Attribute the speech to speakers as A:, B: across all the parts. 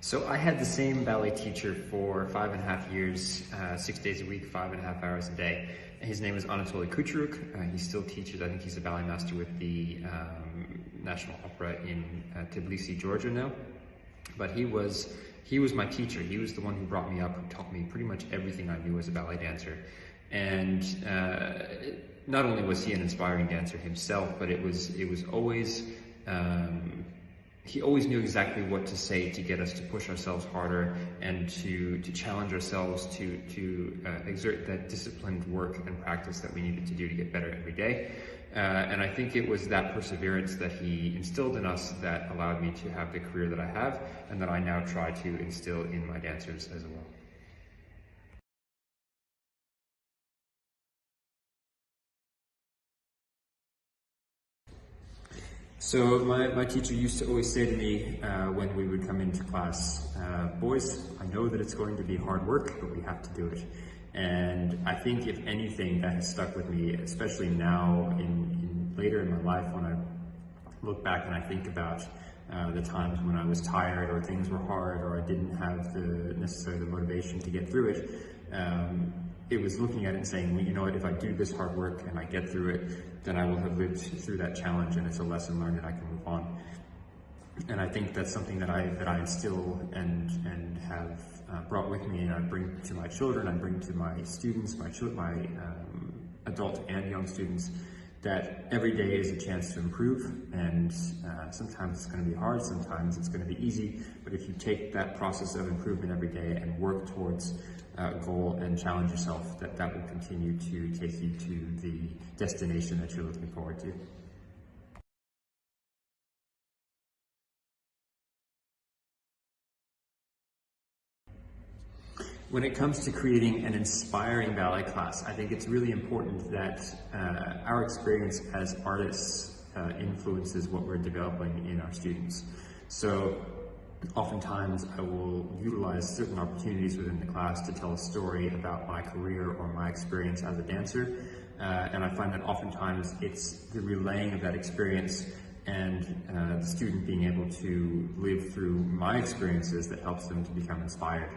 A: So I had the same ballet teacher for 5.5 years, 6 days a week, 5.5 hours a day. His name is Anatoly Kucheruk. He still teaches. I think he's a ballet master with the National Opera in Tbilisi, Georgia now. But he was my teacher. He was the one who brought me up, who taught me pretty much everything I knew as a ballet dancer. And not only was he an inspiring dancer himself, but it was always, he always knew exactly what to say to get us to push ourselves harder and to challenge ourselves to exert that disciplined work and practice that we needed to do to get better every day. And I think it was that perseverance that he instilled in us that allowed me to have the career that I have and that I now try to instill in my dancers as well. So my teacher used to always say to me when we would come into class, boys, I know that it's going to be hard work, but we have to do it. And I think if anything that has stuck with me, especially now later in my life when I look back and I think about the times when I was tired or things were hard or I didn't have necessarily the motivation to get through it, it was looking at it and saying, well, you know what, if I do this hard work and I get through it, then I will have lived through that challenge and it's a lesson learned and I can move on. And I think that's something that I instill and have brought with me and I bring to my children, I bring to my students, my adult and young students, that every day is a chance to improve, and sometimes it's going to be hard, sometimes it's going to be easy, but if you take that process of improvement every day and work towards a goal and challenge yourself, that will continue to take you to the destination that you're looking forward to. When it comes to creating an inspiring ballet class, I think it's really important that our experience as artists influences what we're developing in our students. So oftentimes I will utilize certain opportunities within the class to tell a story about my career or my experience as a dancer. And I find that oftentimes it's the relaying of that experience and the student being able to live through my experiences that helps them to become inspired.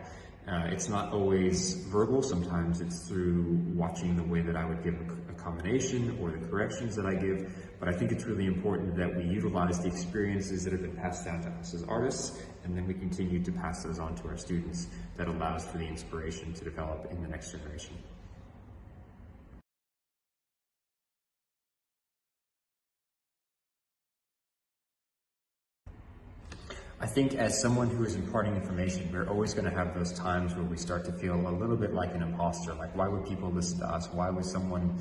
A: It's not always verbal, sometimes it's through watching the way that I would give a combination or the corrections that I give, but I think it's really important that we utilize the experiences that have been passed down to us as artists, and then we continue to pass those on to our students. That allows for the inspiration to develop in the next generation. I think as someone who is imparting information, we're always going to have those times where we start to feel a little bit like an imposter. Like, why would people listen to us? Why would someone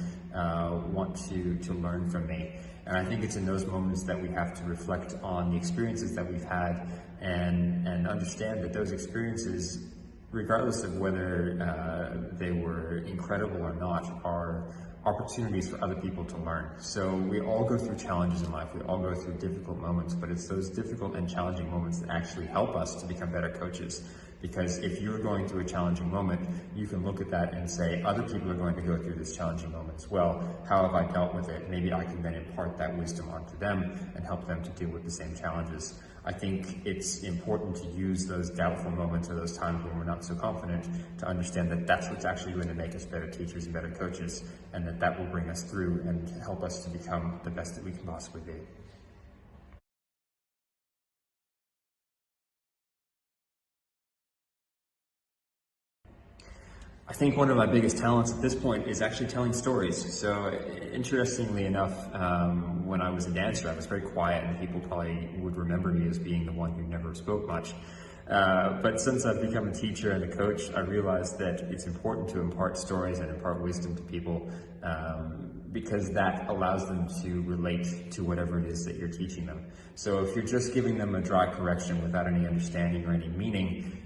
A: want to learn from me? And I think it's in those moments that we have to reflect on the experiences that we've had and understand that those experiences, regardless of whether they were incredible or not, are opportunities for other people to learn. So we all go through challenges in life, we all go through difficult moments, but it's those difficult and challenging moments that actually help us to become better coaches. Because if you're going through a challenging moment, you can look at that and say, other people are going to go through this challenging moment as well. How have I dealt with it? Maybe I can then impart that wisdom onto them and help them to deal with the same challenges. I think it's important to use those doubtful moments or those times when we're not so confident to understand that that's what's actually going to make us better teachers and better coaches, and that will bring us through and help us to become the best that we can possibly be. I think one of my biggest talents at this point is actually telling stories. So interestingly enough, when I was a dancer, I was very quiet and people probably would remember me as being the one who never spoke much. But since I've become a teacher and a coach, I realized that it's important to impart stories and impart wisdom to people because that allows them to relate to whatever it is that you're teaching them. So if you're just giving them a dry correction without any understanding or any meaning,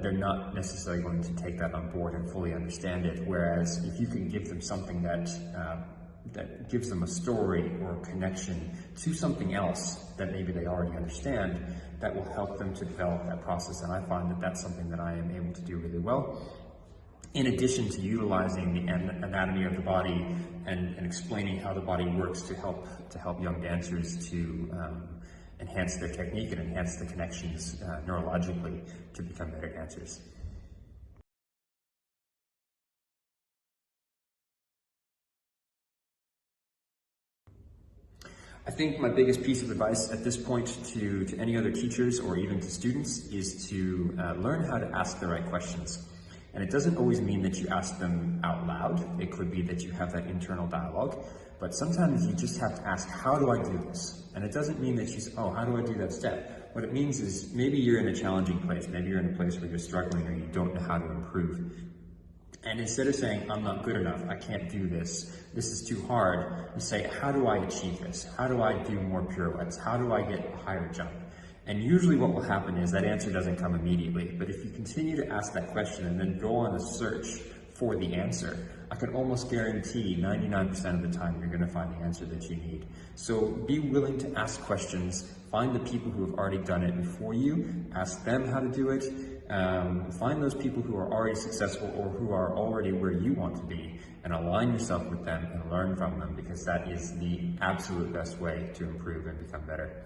A: they're not necessarily going to take that on board and fully understand it. Whereas if you can give them something that gives them a story or a connection to something else that maybe they already understand, that will help them to develop that process. And I find that that's something that I am able to do really well. In addition to utilizing the anatomy of the body and explaining how the body works to help young dancers to enhance their technique and enhance the connections neurologically to become better dancers. I think my biggest piece of advice at this point to any other teachers or even to students is to learn how to ask the right questions. And it doesn't always mean that you ask them out loud. It could be that you have that internal dialogue, but sometimes you just have to ask, how do I do this? And it doesn't mean that you say, oh, how do I do that step? What it means is maybe you're in a challenging place. Maybe you're in a place where you're struggling or you don't know how to improve. And instead of saying, I'm not good enough, I can't do this, this is too hard, you say, how do I achieve this? How do I do more pirouettes? How do I get a higher jump? And usually what will happen is that answer doesn't come immediately, but if you continue to ask that question and then go on a search for the answer, I can almost guarantee 99% of the time you're going to find the answer that you need. So be willing to ask questions, find the people who have already done it before you, ask them how to do it, find those people who are already successful or who are already where you want to be, and align yourself with them and learn from them, because that is the absolute best way to improve and become better.